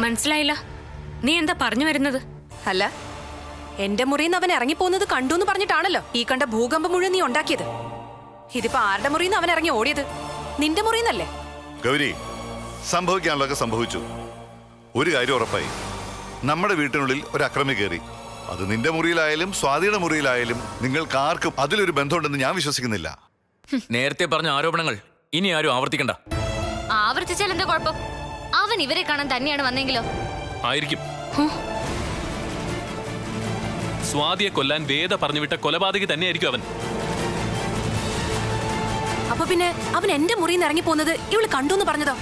മനസ്സിലായില്ല. നീ എന്താ പറഞ്ഞു വരുന്നത്? അല്ല, എന്റെ മുറിയിൽ നിന്ന് അവൻ ഇറങ്ങിപ്പോകുന്നത് കണ്ടു എന്ന് പറഞ്ഞിട്ടാണല്ലോ ഈ കണ്ട ഭൂകമ്പം മുഴുവൻ നീ ഉണ്ടാക്കിയത്. ഇതിപ്പോ ആരുടെ മുറിയിൽ നിന്ന് അവൻ ഇറങ്ങി ഓടിയത്? നിന്റെ മുറിയിൽ നിന്നല്ലേ? ഗൗരി, സംഭവിക്കാനുള്ളതൊക്കെ സംഭവിച്ചു. ഒരു കാര്യം ഉറപ്പായി, നമ്മുടെ വീട്ടിനുള്ളിൽ ഒരു അക്രമി കയറി. അത് നിന്റെ മുറിയിലായാലും സ്വാതിയുടെ മുറിയിലായാലും നിങ്ങൾക്ക് ആർക്കും അതിലൊരു ബന്ധമുണ്ടെന്ന് ഞാൻ വിശ്വസിക്കുന്നില്ല. നേരത്തെ പറഞ്ഞ ആരോപണങ്ങൾ ഇനി ആരും ആവർത്തിക്കണ്ട. ആവർത്തിച്ചാൽ എന്താ കുഴപ്പം? അവൻ ഇവരെ കാണാൻ തന്നെയാണ് വന്നെങ്കിലോ? ആയിരിക്കും. സ്വാതിയെ കൊല്ലാൻ വേദ പറഞ്ഞുവിട്ട കൊലപാതകി തന്നെയായിരിക്കും അവൻ. അപ്പൊ പിന്നെ അവൻ എന്റെ മുറിയിൽ നിന്ന് ഇറങ്ങി പോകുന്നത് ഇവള് കണ്ടു എന്ന് പറഞ്ഞതോ?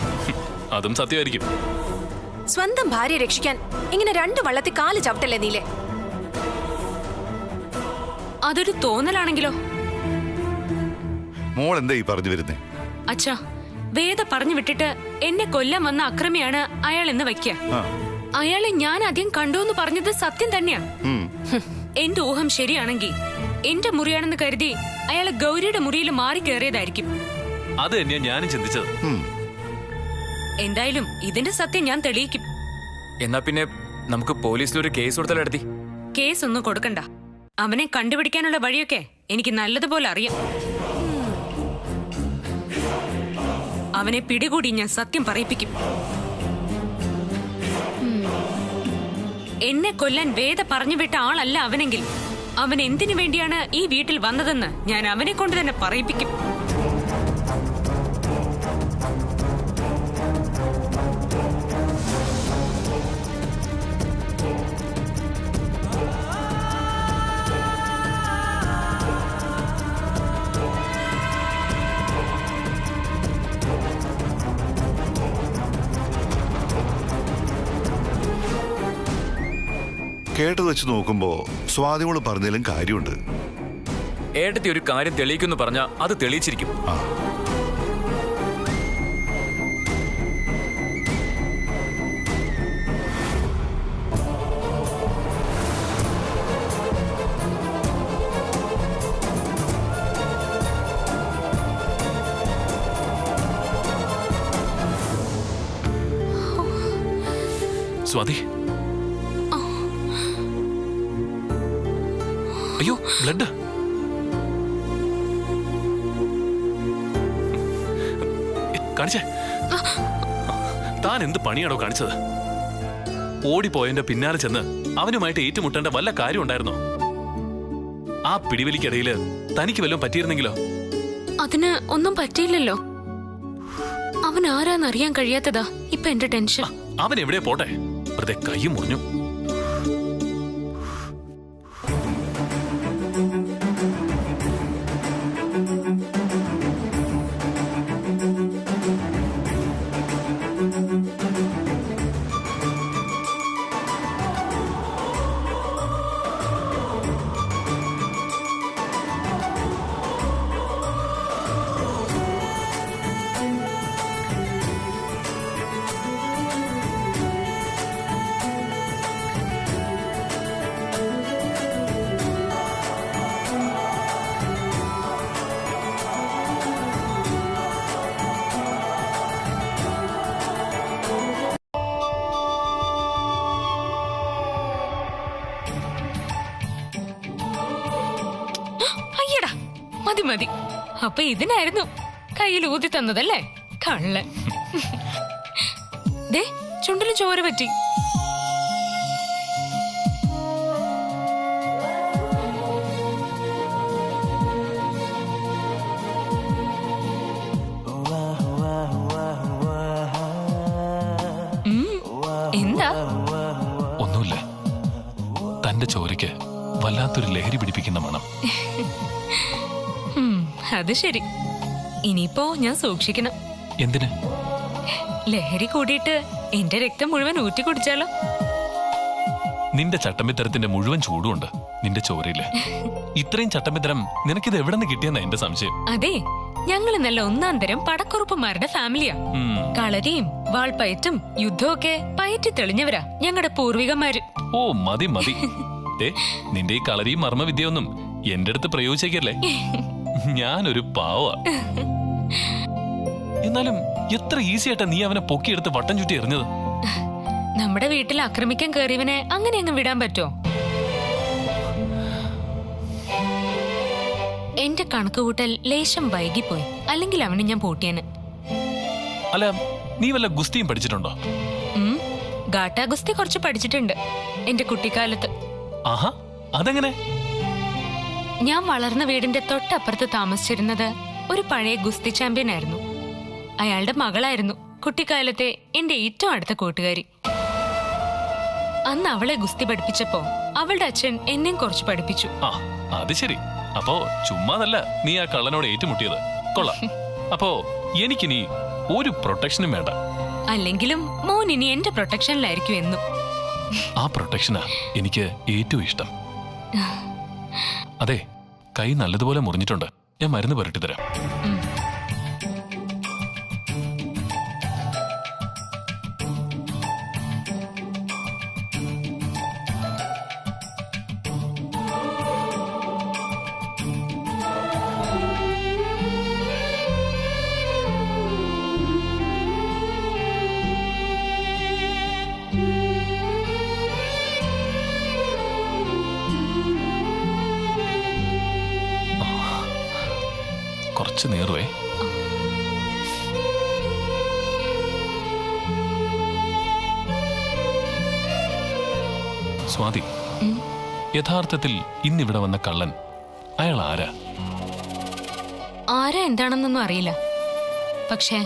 അതും സത്യമായിരിക്കും. സ്വന്തം ഭാര്യയെ രക്ഷിക്കാൻ ഇങ്ങനെ രണ്ട് വള്ളത്തിൽ കാല് ചവിട്ടല്ലേ നീലേ? അതൊരു തോന്നലാണെങ്കിലോ? മോൾ എന്താ ഈ പറഞ്ഞു വരുന്നേ? അച്ഛാ, വേദ പറഞ്ഞു വിട്ടിട്ട് എന്നെ കൊല്ലാൻ വന്ന അക്രമിയാണ് അയാൾ എന്ന് വയ്ക്ക. അയാളെ ഞാൻ ആദ്യം കണ്ടു എന്ന് പറഞ്ഞത് സത്യം തന്നെയാ. എന്റെ ഊഹം ശരിയാണെങ്കിൽ എന്റെ മുറിയാണെന്ന് കരുതി അയാള് ഗൗരിയുടെ മുറിയിൽ മാറി കയറിയതായിരിക്കും. അത് തന്നെയാ ഞാനും ചിന്തിച്ചത്. എന്തായാലും ഇതിന്റെ സത്യം ഞാൻ തെളിയിക്കും. എന്നാ പിന്നെ നമുക്ക് പോലീസിലൊരു കേസ് കൊടുത്താലെടുത്തി. കേസ് ഒന്നും കൊടുക്കണ്ട. അവനെ കണ്ടുപിടിക്കാനുള്ള വഴിയൊക്കെ എനിക്ക് നല്ലതുപോലെ അറിയാം. അവനെ പിടികൂടി ഞാൻ സത്യം പറയിപ്പിക്കും. എന്നെ കൊല്ലാൻ വേദ പറഞ്ഞുവിട്ട ആളല്ല അവനെങ്കിൽ അവൻ എന്തിനു വേണ്ടിയാണ് ഈ വീട്ടിൽ വന്നതെന്ന് ഞാൻ അവനെ കൊണ്ട് തന്നെ പറയിപ്പിക്കും. കേട്ടത് വെച്ച് നോക്കുമ്പോ സ്വാതിമോള് പറഞ്ഞതിലും കാര്യമുണ്ട്. ഏട്ടത്തി ഒരു കാര്യം തെളിയിക്കുന്നു പറഞ്ഞാ അത് തെളിയിച്ചിരിക്കും. സ്വാതി, അയ്യോ ബ്ലഡ്. കാണിച്ചേ, താൻ എന്ത് പണിയാണോ കാണിച്ചത്? ഓടിപ്പോയതിന്റെ പിന്നാലെ ചെന്ന് അവനുമായിട്ട് ഏറ്റുമുട്ടേണ്ട വല്ല കാര്യം ഉണ്ടായിരുന്നോ? ആ പിടിവലിക്കിടയില് തനിക്ക് വല്ലതും പറ്റിയിരുന്നെങ്കിലോ? അതിന് ഒന്നും പറ്റിയില്ലല്ലോ. അവൻ ആരാന്നറിയാൻ കഴിയാത്തതാ ഇപ്പൊ എന്റെ ടെൻഷൻ. അവൻ എവിടെ പോട്ടെ, വെറുതെ കൈ മുറിഞ്ഞു. മതി മതി. അപ്പൊ ഇതിനായിരുന്നു കയ്യിൽ ഊതി തന്നതല്ലേ കള്ളൻ. ദേ ചുണ്ടിന് ചോര പറ്റി. എന്താ? ഒന്നുമില്ല, തന്റെ ചോരയ്ക്ക് വല്ലാത്തൊരു ലഹരി പിടിപ്പിക്കുന്ന മണം. അത് ശരി. ഇനിയിപ്പോ ഞാൻ സൂക്ഷിക്കണം. എന്തിന്? ലഹരി കൂടിയിട്ട് എന്റെ രക്തം മുഴുവൻ ഊറ്റി കുടിച്ചാലോ? നിന്റെ ചട്ടമ്പിത്തരത്തിന്റെ മുഴുവൻ ചൂടുണ്ട് നിന്റെ ചോരയില്. ഇത്രയും ചട്ടമ്പിത്തരം നിനക്കിത് എവിടെ നിന്ന് കിട്ടിയെന്നാ എന്റെ സംശയം. അതെ, ഞങ്ങള് നല്ല ഒന്നാം തരം പടക്കുറുപ്പന്മാരുടെ ഫാമിലിയാ. കളരിയും വാൾപ്പയറ്റും യുദ്ധമൊക്കെ പയറ്റി തെളിഞ്ഞവരാ ഞങ്ങളുടെ പൂർവികന്മാര്. ഓ മതി മതി. നിന്റെ ഈ കളരിയും മർമ്മവിദ്യയൊന്നും എന്റെ അടുത്ത് പ്രയോഗിച്ചേക്കല്ലേ. ഞാനൊരു പാവ. എന്നാലും എത്ര ഈസി ആയിട്ടാ നീ അവനെ പൊക്കിയെടുത്ത് വട്ടം ചുറ്റി എറിഞ്ഞത്. നമ്മുടെ വീട്ടിൽ ആക്രമിക്കാൻ കയറിയവനെ അങ്ങനെ അങ്ങ് വിടാൻ പറ്റുമോ? എന്റെ കണക്കുകൂട്ടൽ ലേശം വൈകിപ്പോയി, അല്ലെങ്കിൽ അവന് ഞാൻ പൂട്ടിയന്. അല്ല, നീ വല്ല ഗുസ്തിയും പഠിച്ചിട്ടുണ്ടോ? ഗാട്ടാ ഗുസ്തി കുറച്ച് പഠിച്ചിട്ടുണ്ട് എന്റെ കുട്ടിക്കാലത്ത്. ആഹാ, അതെങ്ങനെ? ഞാൻ വളർന്ന വീടിന്റെ തൊട്ടപ്പുറത്ത് താമസിച്ചിരുന്നത് ഒരു പഴയ ഗുസ്തി ചാമ്പ്യൻ ആയിരുന്നു. അയാളുടെ മകളായിരുന്നു കുട്ടിക്കാലത്തെ എന്റെ ഏറ്റവും അടുത്ത കൂട്ടുകാരി. അന്ന് അവളെ ഗുസ്തി പഠിപ്പിച്ചപ്പോ അവളുടെ അച്ഛൻ എന്നെയും കുറച്ച് പഠിപ്പിച്ചു. ആ, അത് ശരി. അപ്പോ ചുമ്മാതല്ല നീ ആ കള്ളനോട് ഏറ്റുമുട്ടിയത്. കൊള്ളാം. അപ്പോ എനിക്കിനി ഒരു പ്രൊട്ടക്ഷനും വേണ്ട. അല്ലെങ്കിലും മോൻ ഇനി എന്റെ പ്രൊട്ടക്ഷനിലായിരിക്കും എന്നും. ആ പ്രൊട്ടക്ഷനാ എനിക്ക് ഏറ്റവും ഇഷ്ടം. അതെ, കൈ നല്ലതുപോലെ മുറിഞ്ഞിട്ടുണ്ട്. ഞാൻ മരുന്ന് പുരട്ടി തരാം. കുറച്ച് നേറുവേ. സ്വാതി, യഥാർത്ഥത്തിൽ ഇന്നിവിടെ വന്ന കള്ളൻ അയാൾ ആരാ? ആരാ എന്താണെന്നൊന്നും അറിയില്ല. പക്ഷേ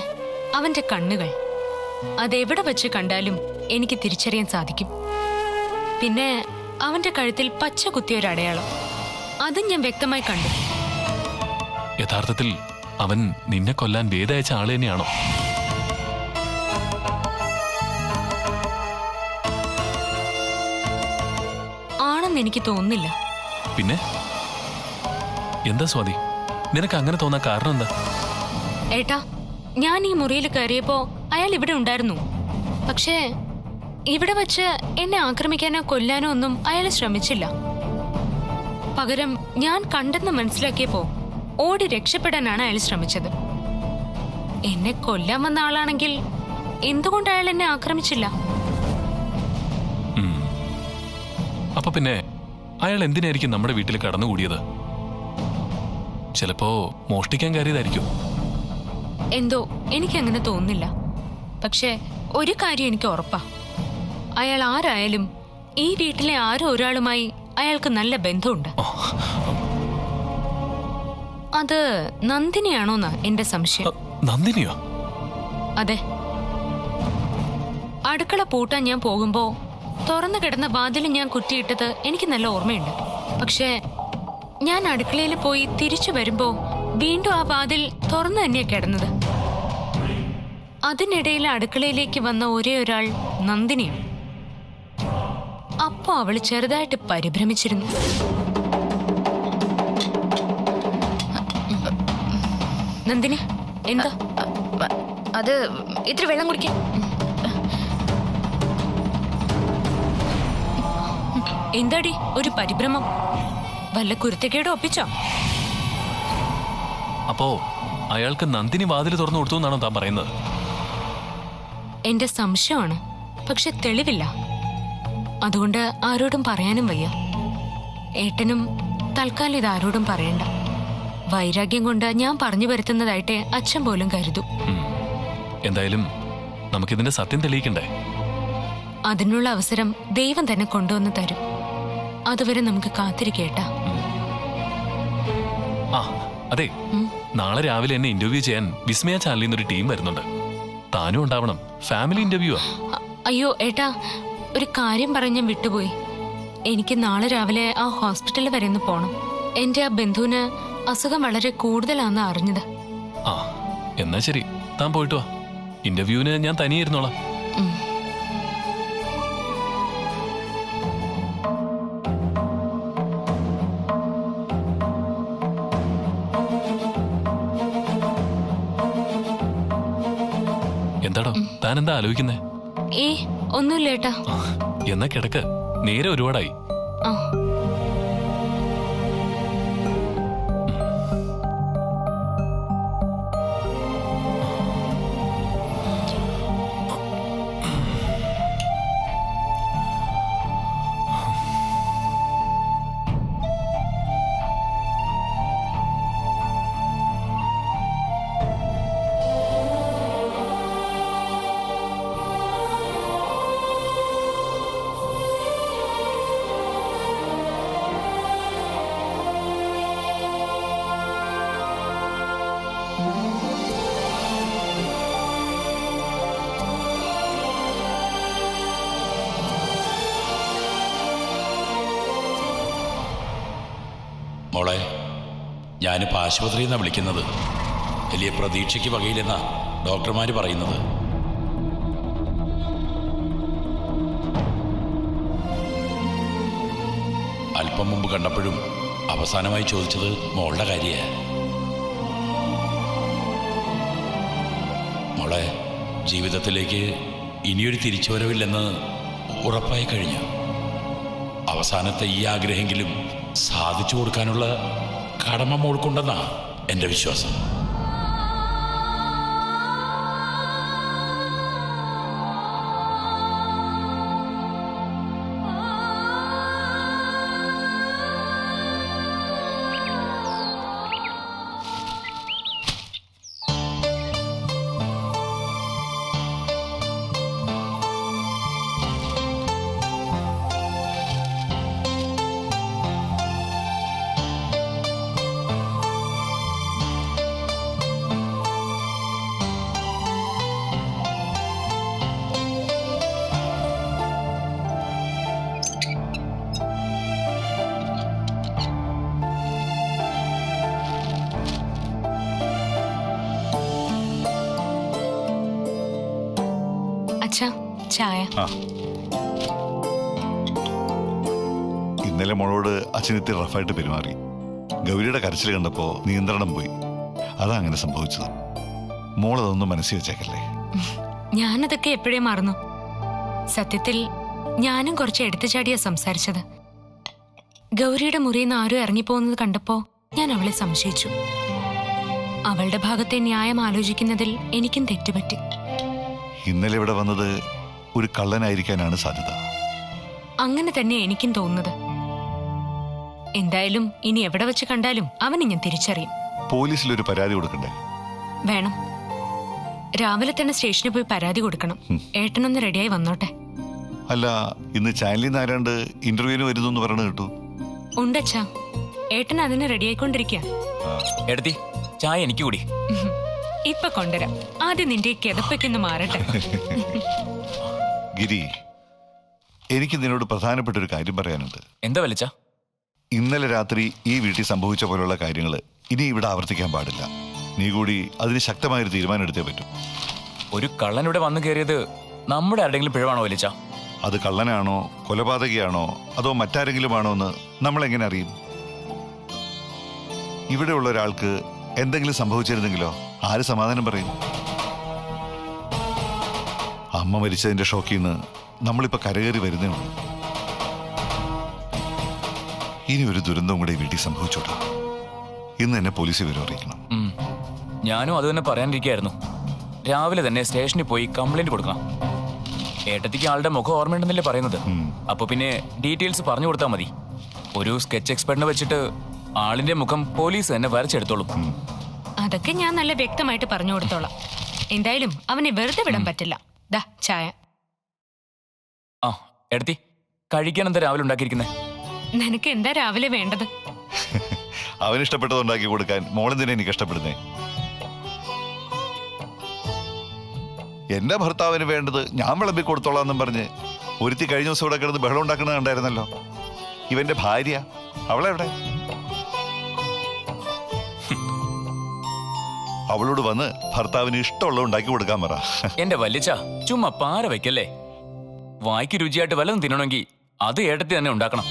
അവന്റെ കണ്ണുകൾ അതെവിടെ വെച്ച് കണ്ടാലും എനിക്ക് തിരിച്ചറിയാൻ സാധിക്കും. പിന്നെ അവന്റെ കഴുത്തിൽ പച്ച കുത്തിയൊരു അടയാളം, അതും ഞാൻ വ്യക്തമായി കണ്ടു. യഥാർത്ഥത്തിൽ അവൻ നിന്നെ കൊല്ലാൻ വേദയച്ച ആള് തന്നെയാണോ? ആണെന്ന് എനിക്ക് തോന്നുന്നില്ല. പിന്നെ എന്താ സ്വാതി, നിനക്ക് അങ്ങനെ തോന്നാൻ കാരണം എന്താ? ഏട്ടാ, ഞാൻ ഈ മുറിയിൽ കയറിയപ്പോ അയാൾ ഇവിടെ ഉണ്ടായിരുന്നു. പക്ഷേ ഇവിടെ വച്ച് എന്നെ ആക്രമിക്കാനോ കൊല്ലാനോ ഒന്നും അയാൾ ശ്രമിച്ചില്ല. പകരം ഞാൻ കണ്ടെന്ന് മനസ്സിലാക്കിയപ്പോ ഓടി രക്ഷപ്പെടാനാണ് അയാൾ ശ്രമിച്ചത്. എന്നെ കൊല്ലാൻ വന്ന ആളാണെങ്കിൽ എന്തുകൊണ്ട് അയാൾ എന്നെ ആക്രമിച്ചില്ല? അപ്പൊ പിന്നെ അയാൾ എന്തിനായിരിക്കും നമ്മുടെ വീട്ടിൽ കടന്നുകൂടിയത്? ചിലപ്പോ മോഷ്ടിക്കാൻ കയറിയതായിരിക്കും. എന്തോ എനിക്കങ്ങനെ തോന്നുന്നില്ല. പക്ഷെ ഒരു കാര്യം എനിക്ക് ഉറപ്പാ, അയാൾ ആരായാലും ഈ വീട്ടിലെ ആരോ ഒരാളുമായി അയാൾക്ക് നല്ല ബന്ധമുണ്ട്. അത് നന്ദിനിയാണോന്നാ എന്റെ സംശയം. നന്ദിനിയോ? അതെ. അടുക്കള പൂട്ടാൻ ഞാൻ പോകുമ്പോ തുറന്നു കിടന്ന വാതിൽ ഞാൻ കുറ്റിയിട്ടത് എനിക്ക് നല്ല ഓർമ്മയുണ്ട്. പക്ഷേ ഞാൻ അടുക്കളയിൽ പോയി തിരിച്ചു വരുമ്പോ വീണ്ടും ആ വാതിൽ തുറന്നു തന്നെയാ കിടന്നത്. അതിനിടയിൽ അടുക്കളയിലേക്ക് വന്ന ഒരേ ഒരാൾ നന്ദിനിയാണ്. അപ്പോ അവള് ചെറുതായിട്ട് പരിഭ്രമിച്ചിരുന്നു. നന്ദിനി, എന്താ? അത് ഇത്തിരി വെള്ളം കുടിക്കാം. എന്താടി ഒരു പരിഭ്രമം? വല്ല കുരുത്തക്കേട് ഒപ്പിച്ചോ? അപ്പോ അയാൾക്ക് നന്ദിനി വാതിൽ തുറന്നു കൊടുത്തു എന്നാണോ താൻ പറയുന്നത്? എന്റെ സംശയമാണ്, പക്ഷെ തെളിവില്ല. അതുകൊണ്ട് ആരോടും പറയാനും വയ്യ. ഏട്ടനും തൽക്കാലം ഇത് ആരോടും പറയണ്ട. വൈരാഗ്യം കൊണ്ട് ഞാൻ പറഞ്ഞു വരുത്തുന്നതായിട്ട് അച്ഛൻ പോലും കരുതും. എന്തായാലും നമുക്കിതിന്റെ സത്യം തെളിയിക്കണ്ടേ? അതിനുള്ള അവസരം ദൈവം തന്നെ കൊണ്ടുവന്ന് തരും. അതുവരെ നമുക്ക് കാത്തിരിക്കേട്ടാ. ആ അതെ, നാളെ രാവിലെ എന്നെ ഇന്റർവ്യൂ ചെയ്യാൻ വിസ്മയ ചാനലിൽ നിന്നൊരു ടീം വരുന്നുണ്ട്. താനും ഉണ്ടാവണം. Family interview. അയ്യോ ഏട്ടാ, ഒരു കാര്യം പറഞ്ഞ് ഞാൻ വിട്ടുപോയി. എനിക്ക് നാളെ രാവിലെ ആ ഹോസ്പിറ്റലിൽ വരെ ഒന്ന് പോണം. എന്റെ ആ ബന്ധുവിന് അസുഖം വളരെ കൂടുതലാണെന്ന് അറിഞ്ഞത്. ആ എന്നാ ശരി, താൻ പോയിട്ട് വാ. ഇന്റർവ്യൂവിന് ഞാൻ തനിയെ ഇരുന്നോളാം. എന്താടോ താൻ എന്താ ആലോചിക്കുന്നേ? ഒന്നുമില്ല ഏട്ടാ. എന്നാ കിടക്ക്, നേരെ ഒരുപാടായി. ആ മോളെ, ഞാനിപ്പോൾ ആശുപത്രിയിൽ നിന്നാണ് വിളിക്കുന്നത്. വലിയ പ്രതീക്ഷയ്ക്ക് വകയില്ലെന്നാ ഡോക്ടർമാർ പറയുന്നത്. അല്പം മുമ്പ് കണ്ടപ്പോഴും അവസാനമായി ചോദിച്ചത് മോളുടെ കാര്യമാണ്. മോളെ, ജീവിതത്തിലേക്ക് ഇനിയൊരു തിരിച്ചുവരവില്ലെന്ന് ഉറപ്പായി കഴിഞ്ഞു. അവസാനത്തെ ഈ ആഗ്രഹമെങ്കിലും സാധിച്ചു കൊടുക്കാനുള്ള കടമ മോൾക്കുണ്ടെന്നാ എൻ്റെ വിശ്വാസം. ചായ. ഇന്നലെ മോളോട് അച്ഛൻ ഇത്തിരി റഫായിട്ട് പെരുമാറി. ഗൗരിയുടെ കരച്ചിൽ കണ്ടപ്പോ നിയന്ത്രണം പോയി. അതാ അങ്ങനെ സംഭവിച്ചത്. മോളതൊന്നും മനസ്സിൽ വെച്ചേക്കല്ലേ. ഞാനതൊക്കെ എപ്പോഴേ മറന്നു. സത്യത്തിൽ ഞാനും കുറച്ച് എടുത്തുചാടിയാ സംസാരിച്ചത്. ഗൗരിയുടെ മുറിയിൽ നിന്ന് ആരും ഇറങ്ങിപ്പോകുന്നത് കണ്ടപ്പോ ഞാൻ അവളെ സംശയിച്ചു. അവളുടെ ഭാഗത്തെ ന്യായം ആലോചിക്കുന്നതിൽ എനിക്കും തെറ്റുപറ്റി. ഇന്നലെ ഇവിടെ വന്നത് ഒരു കള്ളനായിരിക്കാനാണ് സാധ്യത. അങ്ങനെ തന്നെ എനിക്കും തോന്നുന്നത്. എന്തായാലും ഇനി എവിടെ വെച്ച് കണ്ടാലും അവനെ ഞാൻ തിരിച്ചറിയും. പോലീസിൽ ഒരു പരാതി കൊടുക്കണ്ടേ? വേണം. രാവിലെ തന്നെ സ്റ്റേഷനിൽ പോയി പരാതി കൊടുക്കണം. ഏട്ടനൊന്ന് റെഡിയായി വന്നോട്ടെ. അല്ല, ഇന്ന് ചാനലിൽ നിന്ന് ആരാണ്ട് ഇന്റർവ്യൂവിന് വരുന്നു പറഞ്ഞു കേട്ടു. ഉണ്ടച്ചാ, ഏട്ടൻ അതിന് റെഡിയായിക്കൊണ്ടിരിക്കുക. എടുത്തി ചായ എനിക്ക് കൂടി. ഇപ്പൊ കൊണ്ടുവരാം. ആദ്യം നിന്റെ കിതപ്പൊക്കൊന്ന് മാറട്ടെ. ഗിരി, എനിക്ക് നിന്നോട് പ്രധാനപ്പെട്ട ഒരു കാര്യം പറയാനുണ്ട്. എന്താ വലിച്ച? ഇന്നലെ രാത്രി ഈ വീട്ടിൽ സംഭവിച്ച പോലുള്ള കാര്യങ്ങൾ ഇനി ഇവിടെ ആവർത്തിക്കാൻ പാടില്ല. നീ കൂടി അതിന് ശക്തമായൊരു തീരുമാനം എടുത്തേ പറ്റൂ. ഒരു കള്ളൻ ഇവിടെ വന്നു കയറിയത് നമ്മുടെ ആരുടെങ്കിലും പിഴവാണോ വലിച്ച? അത് കള്ളനാണോ, കൊലപാതകയാണോ, അതോ മറ്റാരെങ്കിലും ആണോ എന്ന് നമ്മളെങ്ങനെ അറിയും? ഇവിടെയുള്ള ഒരാൾക്ക് എന്തെങ്കിലും സംഭവിച്ചിരുന്നെങ്കിലോ ആര് സമാധാനം പറയും? അമ്മ മരിച്ചതിന്റെ ഷോക്കിൽ നിന്ന് നമ്മളിപ്പോ കരകയറി വരുന്നേ ഉള്ളൂ. ഇനി ഒരു ദുരന്തവും കൂടെ വീട്ടിൽ സംഭവിച്ചോട്ടാ. ഇന്ന് എന്നെ പോലീസ് വിവരം അറിയിക്കണം. ഞാനും അത് തന്നെ പറയാനിരിക്കായിരുന്നു. രാവിലെ തന്നെ സ്റ്റേഷനിൽ പോയി കംപ്ലൈന്റ് കൊടുക്കണം. ഏട്ടത്തിക്ക് ആളുടെ മുഖം ഓർമ്മയുണ്ടെന്നല്ലേ പറയുന്നത്. അപ്പൊ പിന്നെ ഡീറ്റെയിൽസ് പറഞ്ഞു കൊടുത്താൽ മതി. ഒരു സ്കെച്ച് എക്സ്പെർട്ടിനെ വെച്ചിട്ട് ആളിന്റെ മുഖം പോലീസ് തന്നെ വരച്ചെടുത്തോളും. അതൊക്കെ ഞാൻ നല്ല വ്യക്തമായിട്ട് പറഞ്ഞു കൊടുത്തോളാം. എന്തായാലും അവനെ വെറുതെ വിടാൻ പറ്റില്ല. ദാ ചായ. ആ എടുത്തി, കഴിക്കാൻ എന്താ രാവിലെ ഉണ്ടാക്കിയിരിക്കുന്നേ? നിനക്ക് എന്താ രാവിലെ വേണ്ടത്? അവനിഷ്ടപ്പെട്ടത് ഉണ്ടാക്കി കൊടുക്കാൻ മോളെന്തിനാ എനിക്ക് ഇഷ്ടപ്പെടുന്നേ? എന്റെ ഭർത്താവിന് വേണ്ടത് ഞാൻ വിളമ്പി കൊടുത്തോളാന്നും പറഞ്ഞ് ഒരുത്തി കഴിഞ്ഞ ദിവസം ഇവിടെ കിടന്ന് ബഹളം ഉണ്ടാക്കുന്നത് കണ്ടായിരുന്നല്ലോ. ഇവന്റെ ഭാര്യ, അവളെവിടെ? അവളോട് വന്ന് ഭർത്താവിന് ഇഷ്ടമുള്ളത് ഉണ്ടാക്കി കൊടുക്കാൻ പറ. എന്റെ വല്ലിച്ച, ചുമ്മാ പാര വെക്കല്ലേ. വായിക്ക് രുചിയായിട്ട് വല്ലതും തിന്നണമെങ്കിൽ അത് ഏട്ടത്തി തന്നെ ഉണ്ടാക്കണം.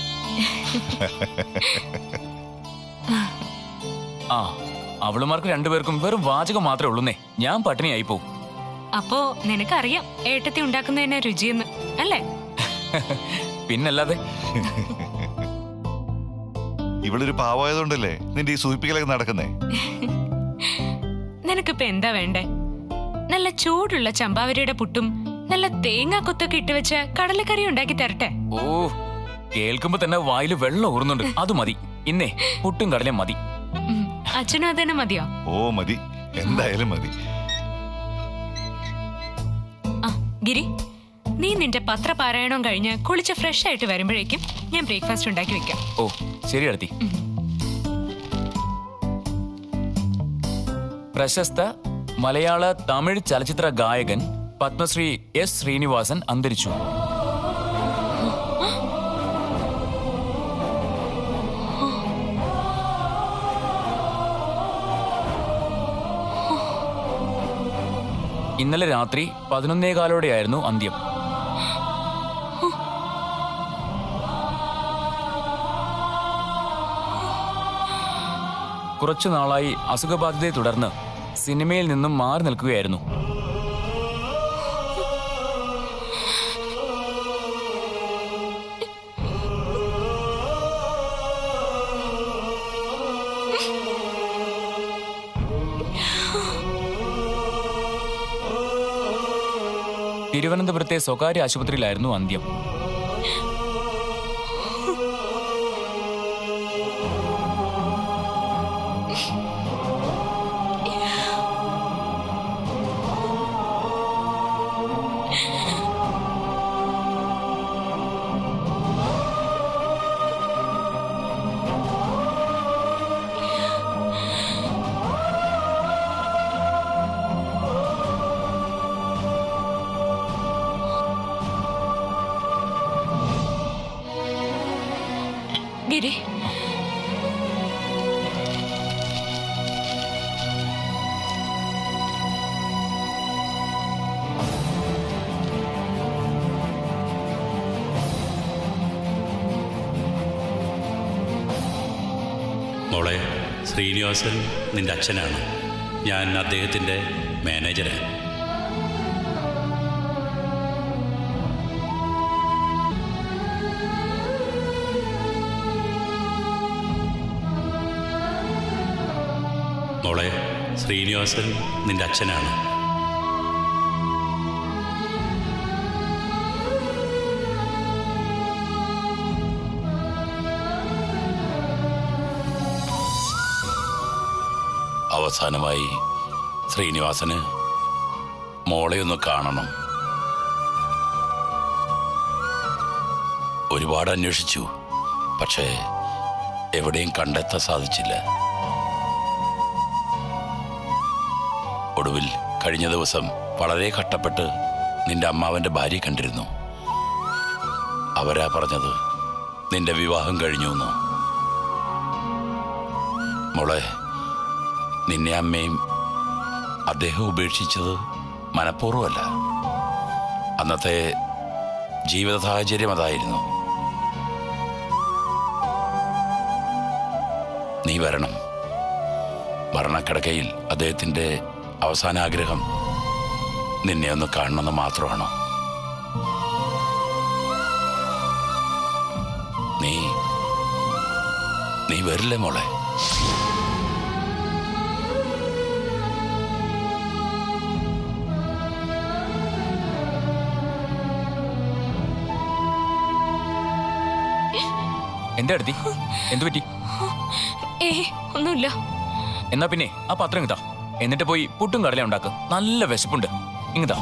ആ, അവളുമാർക്ക് രണ്ടുപേർക്കും വെറും വാചകം മാത്രമേ ഉള്ളൂന്നേ. ഞാൻ പട്ടിണിയായി പോവും. അപ്പോ നിനക്കറിയാം ഏട്ടത്തി ഉണ്ടാക്കുന്നതിനെ രുചിയെന്ന് അല്ലേ? പിന്നല്ലാതെ. ഇവളൊരു പാവായതുകൊണ്ടല്ലേ നിന്റെ ഈ സൂചിപ്പിക്കലൊക്കെ നടക്കുന്നേ? നിനക്കിപ്പോ എന്താ വേണ്ടേ? നല്ല ചൂടുള്ള ചമ്പാവരിയുടെ പുട്ടും നല്ല തേങ്ങാ കൊത്തൊക്കെ ഇട്ട് വെച്ച കടലക്കറി ഉണ്ടാക്കി തരട്ടെ? ഓ, കേൾക്കുമ്പോ തന്നെ വായില് വെള്ളം ഊറുന്നുണ്ട്. അത് മതി. ഇന്നേ പുട്ടും കടലയും മതി. അച്ഛനും അതന്നെ മതിയോ? ഓ മതി, എന്തായാലും മതി. ആ ഗിരി, നീ നിന്റെ പത്രപാരായണം കഴിഞ്ഞ് കുളിച്ച് ഫ്രഷ് ആയിട്ട് വരുമ്പോഴേക്കും ഞാൻ ബ്രേക്ക്ഫാസ്റ്റ് ഉണ്ടാക്കി വെക്കാം. ഓ ശരി അടുത്തി. പ്രശസ്ത മലയാള തമിഴ് ചലച്ചിത്ര ഗായകൻ പത്മശ്രീ എസ് ശ്രീനിവാസൻ അന്തരിച്ചു. ഇന്നലെ രാത്രി 11:15 അന്ത്യം. കുറച്ചു നാളായി അസുഖബാധിതയെ തുടർന്ന് സിനിമയിൽ നിന്നും മാറി നിൽക്കുകയായിരുന്നു. തിരുവനന്തപുരത്തെ സ്വകാര്യ ആശുപത്രിയിലായിരുന്നു അന്ത്യം. ഗിരി, മോളെ, ശ്രീനിവാസൻ നിന്റെ അച്ഛനാണ്. ഞാൻ അദ്ദേഹത്തിൻ്റെ മാനേജരാണ്. മോളെ, ശ്രീനിവാസൻ നിന്റെ അച്ഛനാണ്. അവസാനമായി ശ്രീനിവാസന് മോളെ ഒന്ന് കാണണം. ഒരുപാട് അന്വേഷിച്ചു, പക്ഷേ എവിടെയും കണ്ടെത്താൻ സാധിച്ചില്ല. ഒടുവിൽ കഴിഞ്ഞ ദിവസം വളരെ കഷ്ടപ്പെട്ട് നിന്റെ അമ്മാവന്റെ ഭാര്യയെ കണ്ടിരുന്നു. അവരാ പറഞ്ഞത് നിന്റെ വിവാഹം കഴിഞ്ഞു എന്ന്. മോളെ, നിന്നെ അമ്മയും അദ്ദേഹം ഉപേക്ഷിച്ചത് മനഃപൂർവ്വമല്ല. അന്നത്തെ ജീവിത സാഹചര്യം അതായിരുന്നു. നീ വരണം. മരണക്കിടക്കയിൽ അദ്ദേഹത്തിൻ്റെ അവസാന ആഗ്രഹം നിന്നെ ഒന്ന് കാണണമെന്ന് മാത്രമാണ്. നീ വരില്ലേ മോളെ? എന്താ അടുത്തി? എന്തു പറ്റി? ഒന്നുമില്ല. എന്നാ പിന്നെ ആ പത്രം ഇങ്ങതാ, എന്നിട്ട് പോയി പുട്ടും കടല ഉണ്ടാക്ക്. നല്ല വിശപ്പുണ്ട്. ഇങ്ങതാ.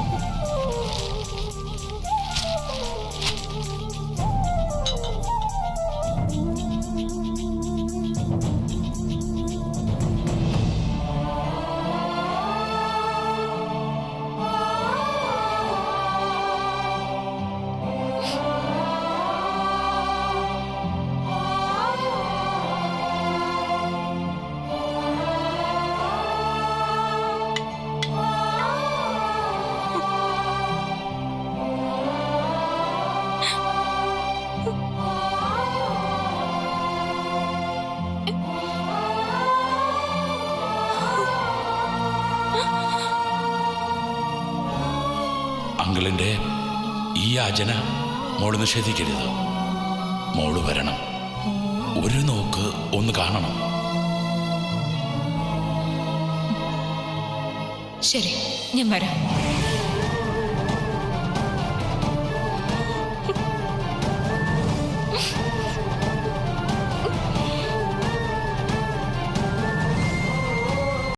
അങ്കിളിൻ്റെ ഈ യാചന മോള് നിഷേധിക്കരുത്. മോള് വരണം. ഒരു നോക്ക് ഒന്ന് കാണണം. ശരി, ഞാൻ വരാം.